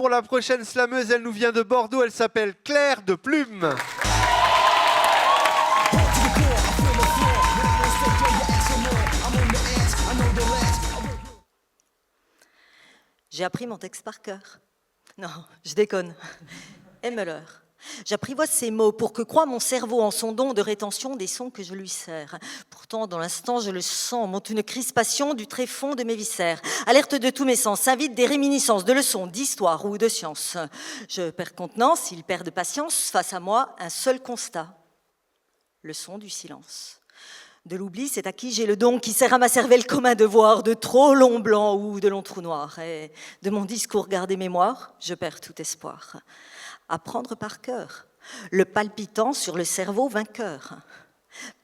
Pour la prochaine slameuse, elle nous vient de Bordeaux, elle s'appelle Claire de Plume. J'ai appris mon texte par cœur. Non, je déconne. Aime-leur. J'apprivoise ces mots pour que croie mon cerveau en son don de rétention des sons que je lui sers. Pourtant, dans l'instant, je le sens, monte une crispation du tréfonds de mes viscères. Alerte de tous mes sens, invite des réminiscences de leçons d'histoire ou de science. Je perds contenance, il perd de patience, face à moi, un seul constat. Le son du silence. De l'oubli, c'est à qui j'ai le don qui sert à ma cervelle comme un devoir de trop longs blancs ou de longs trous noirs. Et de mon discours gardé mémoire, je perds tout espoir. Apprendre par cœur, le palpitant sur le cerveau vainqueur.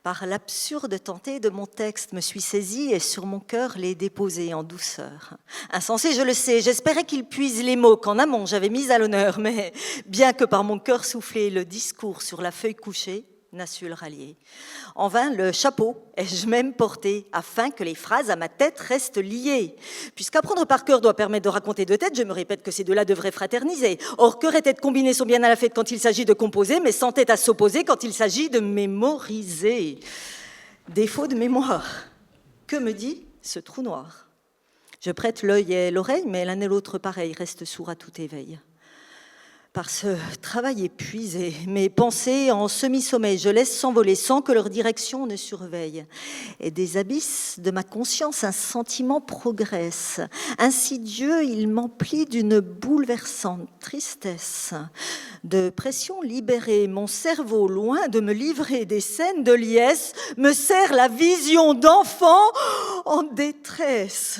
Par l'absurde tenté de mon texte me suis saisie et sur mon cœur l'ai déposé en douceur. Insensé, je le sais, j'espérais qu'il puise les mots qu'en amont j'avais mis à l'honneur, mais bien que par mon cœur soufflé, le discours sur la feuille couchée n'a su le rallier. En vain, le chapeau ai-je même porté, afin que les phrases à ma tête restent liées. Puisqu'apprendre par cœur doit permettre de raconter de tête, je me répète que ces deux-là devraient fraterniser. Or, cœur et tête combinés sont bien à la fête quand il s'agit de composer, mais sans tête à s'opposer quand il s'agit de mémoriser. Défaut de mémoire. Que me dit ce trou noir? Je prête l'œil et l'oreille, mais l'un et l'autre pareil reste sourd à tout éveil. Par ce travail épuisé, mes pensées en semi-sommeil, je laisse s'envoler sans que leur direction ne surveille. Et des abysses de ma conscience, un sentiment progresse. Insidieux, il m'emplit d'une bouleversante tristesse. De pression libérée, mon cerveau, loin de me livrer des scènes de liesse, me sert la vision d'enfants en détresse.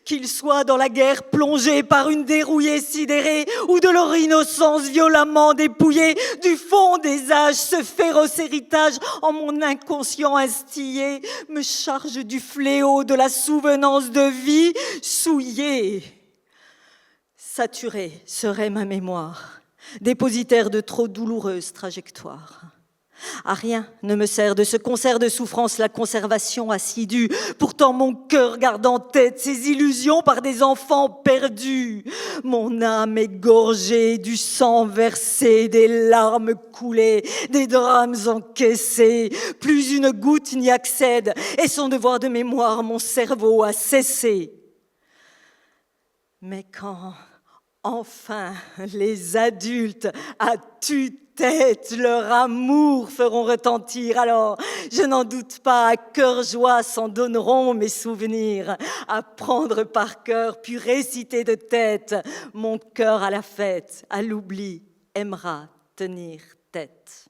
Qu'ils soient dans la guerre plongés par une dérouillée sidérée ou de leur innocence violemment dépouillée, du fond des âges, ce féroce héritage en mon inconscient instillé me charge du fléau de la souvenance de vie souillée. Saturée serait ma mémoire, dépositaire de trop douloureuses trajectoires. À rien ne me sert de ce concert de souffrance la conservation assidue. Pourtant mon cœur garde en tête ces illusions par des enfants perdus. Mon âme est gorgée du sang versé, des larmes coulées, des drames encaissés. Plus une goutte n'y accède et son devoir de mémoire mon cerveau a cessé. Mais quand enfin les adultes à tue-tête leur amour feront retentir, alors je n'en doute pas, à cœur joie s'en donneront mes souvenirs. Apprendre par cœur puis réciter de tête, mon cœur à la fête, à l'oubli aimera tenir tête.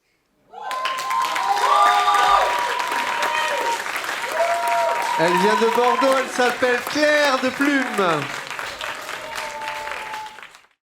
Elle vient de Bordeaux, elle s'appelle Claire de Plume.